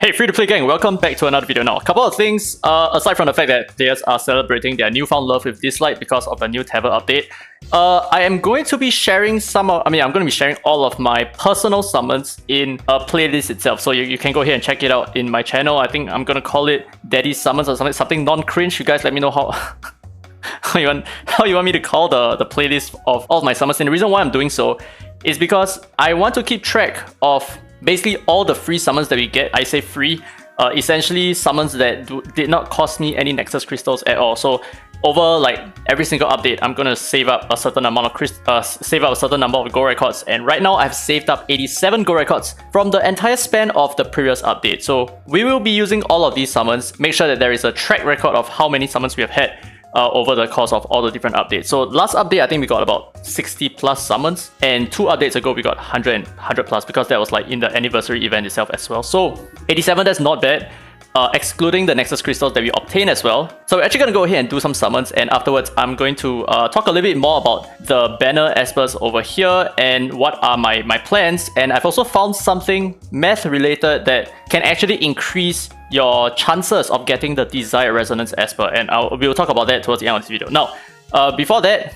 Hey, free-to-play gang, welcome back to another video. Now, a couple of things, aside from the fact that players are celebrating their newfound love with Dislyte because of the new Tavern update, I am going to be sharing I'm going to be sharing all of my personal summons in a playlist itself. So you can go here and check it out in my channel. I think I'm going to call it Daddy's Summons or something non-cringe. You guys let me know how how you want me to call the playlist of all of my summons. And the reason why I'm doing so is because I want to keep track of basically all the free summons that we get. I say free, essentially summons that did not cost me any Nexus crystals at all. So over like every single update, I'm gonna save up a certain amount of save up a certain number of gold records. And right now, I've saved up 87 gold records from the entire span of the previous update. So we will be using all of these summons. Make sure that there is a track record of how many summons we have had over the course of all the different updates. So last update, I think we got about 60 plus summons, and 2 updates ago we got 100 plus, because that was like in the anniversary event itself as well. So 87, that's not bad, excluding the Nexus crystals that we obtain as well. So we're actually going to go ahead and do some summons, and afterwards I'm going to talk a little bit more about the banner espers over here and what are my plans. And I've also found something math related that can actually increase your chances of getting the desired resonance esper, and we'll talk about that towards the end of this video. Now, before that,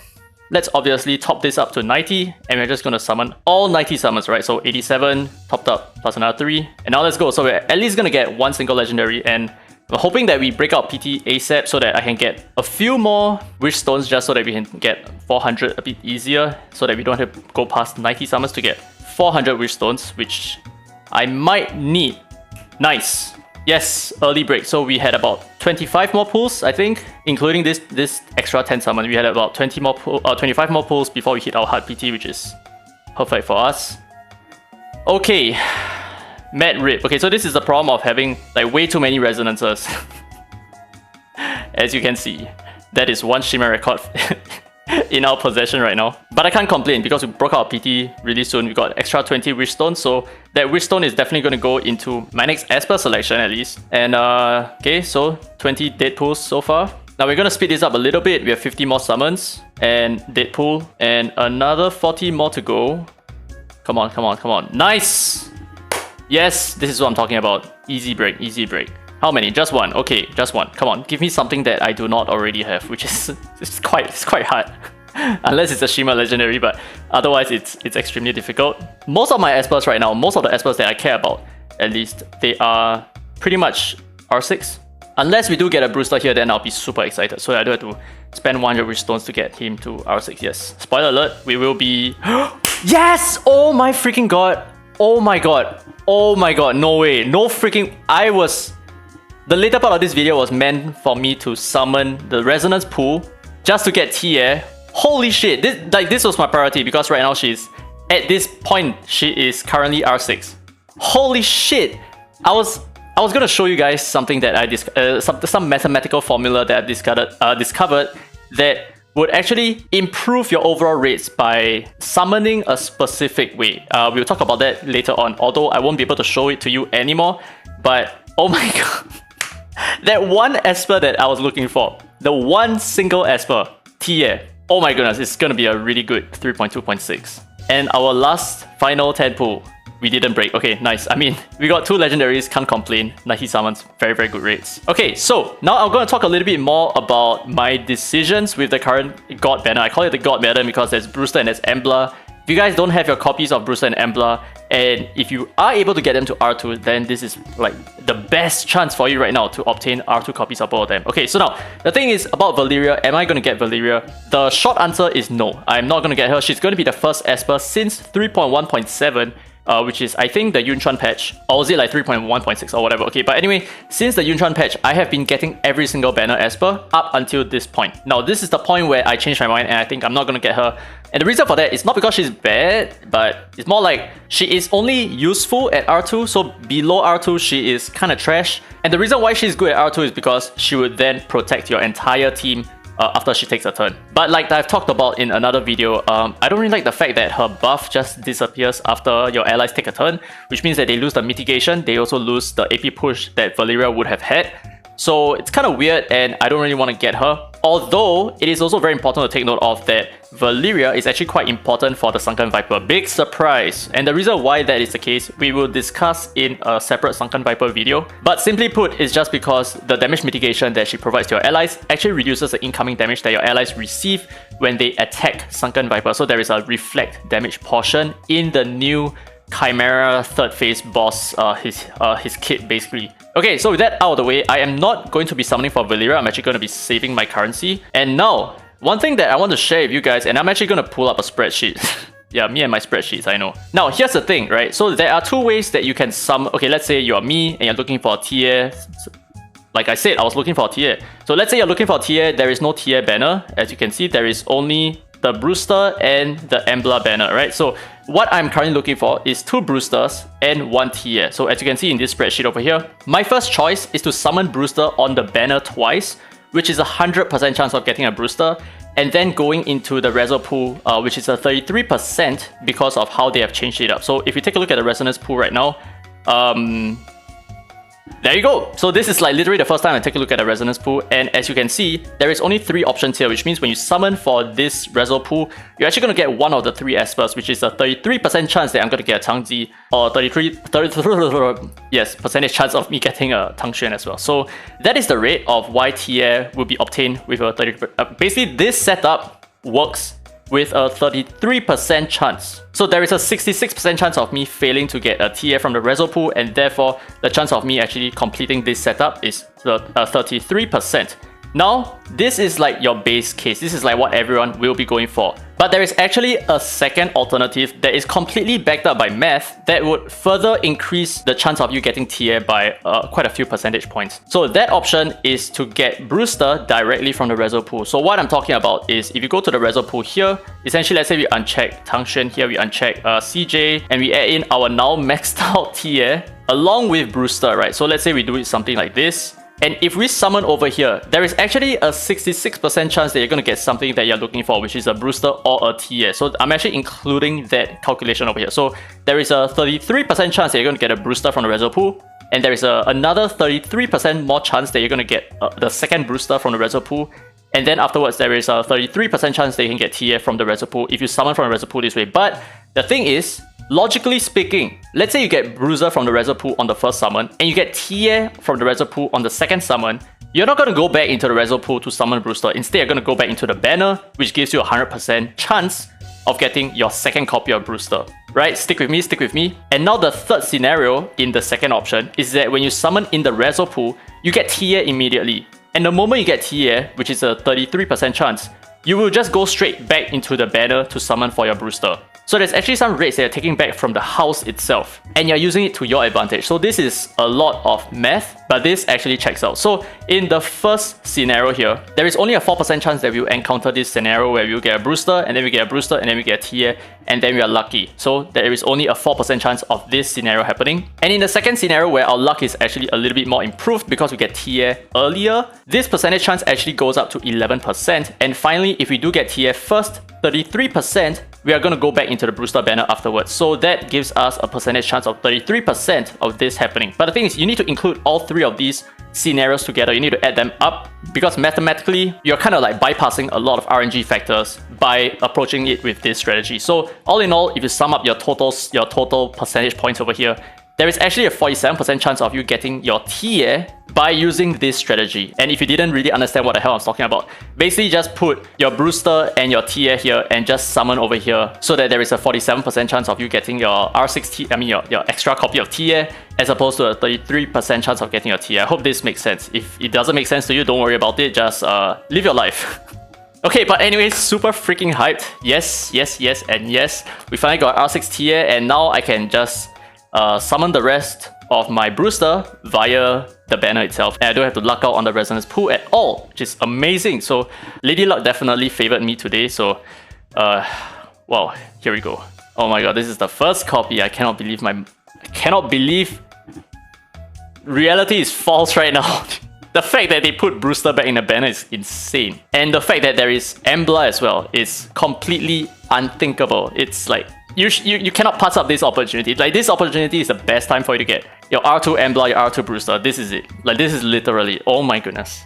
let's obviously top this up to 90, and we're just going to summon all 90 summons, right? So 87 topped up plus another 3, and now let's go. So we're at least going to get one single legendary, and we're hoping that we break out PT ASAP so that I can get a few more wish stones, just so that we can get 400 a bit easier, so that we don't have to go past 90 summons to get 400 wish stones, which I might need. Nice. Yes, early break. So we had about 25 more pulls, I think, including this extra 10 summon. We had about 25 more pulls before we hit our hard PT, which is perfect for us. Okay, Mad Rip. Okay, so this is the problem of having like way too many resonances. As you can see, that is one shimmer record in our possession right now. But I can't complain because we broke out PT really soon. We got extra 20 wish stones, so that wish stone is definitely going to go into my next esper selection at least. And okay, so 20 dead pulls so far. Now we're going to speed this up a little bit. We have 50 more summons and dead pool, and another 40 more to go. Come on, come on, come on. Nice! Yes, this is what I'm talking about. Easy break, easy break. How many? Just one. Okay, just one. Come on, give me something that I do not already have, which is it's quite hard. Unless it's a Shima legendary, but otherwise it's extremely difficult. Most of my espers right now, most of the espers that I care about, at least, they are pretty much R6. Unless we do get a Brewster here, then I'll be super excited. So I don't have to spend 100 wish stones to get him to R6. Yes. Spoiler alert, we will be... Yes! Oh my freaking god! Oh my god! Oh my god! No way! No freaking... The later part of this video was meant for me to summon the resonance pool just to get T-Air. Holy shit, this was my priority, because right now at this point, she is currently R6. Holy shit! I was gonna show you guys something that I some mathematical formula that I discovered that would actually improve your overall rates by summoning a specific way. We'll talk about that later on, although I won't be able to show it to you anymore. But oh my god. That one esper that I was looking for, the one single esper, T-Air. Oh my goodness, it's gonna be a really good 3.2.6. And our last final 10 pool, we didn't break. Okay, nice. I mean, we got 2 legendaries, can't complain. 90 summons, very, very good rates. Okay, so now I'm gonna talk a little bit more about my decisions with the current God banner. I call it the God banner because there's Brewster and there's Embla. If you guys don't have your copies of Brewster and Embla, and if you are able to get them to R2, then this is like the best chance for you right now to obtain R2 copies of both of them. Okay, so now, the thing is about Valeria. Am I going to get Valeria? The short answer is no. I'm not going to get her. She's going to be the first esper since 3.1.7, which is, I think, the Yunchuan patch. Or was it like 3.1.6 or whatever? Okay, but anyway, since the Yunchuan patch, I have been getting every single banner esper up until this point. Now, this is the point where I changed my mind and I think I'm not going to get her. And the reason for that is not because she's bad, but it's more like she is only useful at R2, so below R2 she is kind of trash. And the reason why she's good at R2 is because she would then protect your entire team after she takes a turn. But like I've talked about in another video, I don't really like the fact that her buff just disappears after your allies take a turn, which means that they lose the mitigation, they also lose the AP push that Valeria would have had. So it's kind of weird and I don't really want to get her. Although, it is also very important to take note of that Valeria is actually quite important for the Sunken Viper. Big surprise! And the reason why that is the case, we will discuss in a separate Sunken Viper video. But simply put, it's just because the damage mitigation that she provides to your allies actually reduces the incoming damage that your allies receive when they attack Sunken Viper. So there is a reflect damage portion in the new Chimera third phase boss, his kit basically. Okay, so with that out of the way, I am not going to be summoning for Valeria. I'm actually going to be saving my currency. And now, one thing that I want to share with you guys, and I'm actually going to pull up a spreadsheet. Yeah, me and my spreadsheets, I know. Now, here's the thing, right? So there are two ways that you can summon. Okay, let's say you're me and you're looking for a tier. Like I said, I was looking for a tier. So let's say you're looking for a tier, there is no tier banner. As you can see, there is only the Brewster and the Embla banner, right? So what I'm currently looking for is 2 Brewsters and 1 tier. So as you can see in this spreadsheet over here, my first choice is to summon Brewster on the banner twice, which is a 100% chance of getting a Brewster, and then going into the Reso pool, which is a 33% because of how they have changed it up. So if you take a look at the Resonance pool right now, there you go. So this is like literally the first time I take a look at the Resonance pool, and as you can see, there is only 3 options here, which means when you summon for this Reso pool, you're actually going to get one of the 3 espers, which is a 33% chance that I'm going to get a Changji, or 33 yes, percentage chance of me getting a Tangxuan as well. So that is the rate of why tier will be obtained with a 30%. Basically, this setup works with a 33% chance. So there is a 66% chance of me failing to get a tier from the Reso pool, and therefore the chance of me actually completing this setup is 33%. Now, this is like your base case. This is like what everyone will be going for. But there is actually a second alternative that is completely backed up by math that would further increase the chance of you getting tier by quite a few percentage points. So that option is to get Brewster directly from the Reso pool. So what I'm talking about is if you go to the Reso pool here, essentially let's say we uncheck Tangxuan here, we uncheck CJ, and we add in our now maxed out tier along with Brewster, right? So let's say we do it something like this. And if we summon over here, there is actually a 66% chance that you're going to get something that you're looking for, which is a Brewster or a tier. So I'm actually including that calculation over here. So there is a 33% chance that you're going to get a Brewster from the Reso pool. And there is another 33% more chance that you're going to get the second Brewster from the Reso pool. And then afterwards, there is a 33% chance that you can get tier from the Reso pool if you summon from the Reso pool this way. But the thing is, logically speaking, let's say you get Bruiser from the Reso pool on the first summon, and you get tier from the Reso pool on the second summon, you're not going to go back into the Reso pool to summon Brewster. Instead, you're going to go back into the banner, which gives you a 100% chance of getting your second copy of Brewster. Right? Stick with me, stick with me. And now the third scenario in the second option is that when you summon in the Reso pool, you get tier immediately. And the moment you get tier, which is a 33% chance, you will just go straight back into the banner to summon for your Brewster. So there's actually some rates that you're taking back from the house itself, and you're using it to your advantage. So this is a lot of math, but this actually checks out. So in the first scenario here, there is only a 4% chance that we'll encounter this scenario where we'll get a Brewster, and then we get a Brewster, and then we get a tier, and then we are lucky. So there is only a 4% chance of this scenario happening. And in the second scenario where our luck is actually a little bit more improved because we get tier earlier, this percentage chance actually goes up to 11%. And finally, if we do get tier first, 33%, we are going to go back into the Brewster banner afterwards. So that gives us a percentage chance of 33% of this happening. But the thing is, you need to include all 3 of these scenarios together. You need to add them up because mathematically, you're kind of like bypassing a lot of RNG factors by approaching it with this strategy. So all in all, if you sum up your total percentage points over here, there is actually a 47% chance of you getting your tier by using this strategy. And if you didn't really understand what the hell I was talking about, basically just put your Brewster and your tier here and just summon over here so that there is a 47% chance of you getting your R6 your extra copy of tier as opposed to a 33% chance of getting your tier. I hope this makes sense. If it doesn't make sense to you, don't worry about it. Just live your life. Okay, but anyways, super freaking hyped. Yes, yes, yes, and yes. We finally got R6 tier, and now I can just summon the rest of my Brewster via the banner itself, and I don't have to luck out on the Resonance pool at all, which is amazing. So Lady Luck definitely favored me today. So wow, here we go. Oh my god, this is the first copy. I cannot believe reality is false right now. The fact that they put Brewster back in the banner is insane, and the fact that there is Embla as well is completely unthinkable. It's like you cannot pass up this opportunity. Like, this opportunity is the best time for you to get your R2 Embla, your R2 Brewster. This is it. Like, this is literally, oh my goodness,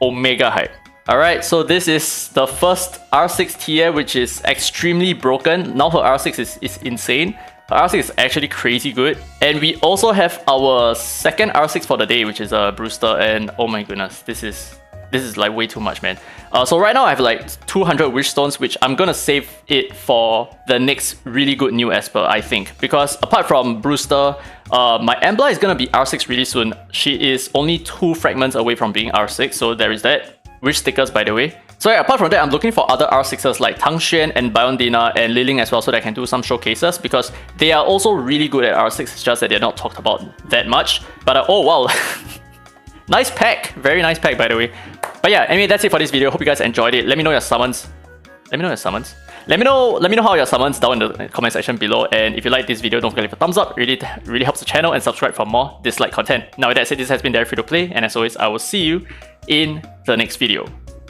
Omega hype. Alright, so this is the first R6 tier, which is extremely broken. Now her R6 is insane. Her R6 is actually crazy good. And we also have our second R6 for the day, which is a Brewster. And oh my goodness, this is like way too much, man. So right now I have like 200 Wish Stones, which I'm gonna save it for the next really good new Esper, I think. Because apart from Brewster, my Embla is gonna be R6 really soon. She is only 2 fragments away from being R6, so there is that. Wish stickers, by the way. So yeah, apart from that, I'm looking for other R6s like Tang Xuan and Biondina and Liling as well, so that I can do some showcases, because they are also really good at R6, it's just that they're not talked about that much. But oh wow, nice pack, very nice pack by the way. But yeah, anyway, that's it for this video. Hope you guys enjoyed it. Let me know your summons. Let me know how your summons down in the comment section below. And if you like this video, don't forget to leave a thumbs up. Really helps the channel, and subscribe for more Dislyte content. Now with that said, this has been Free to Play, and as always, I will see you in the next video.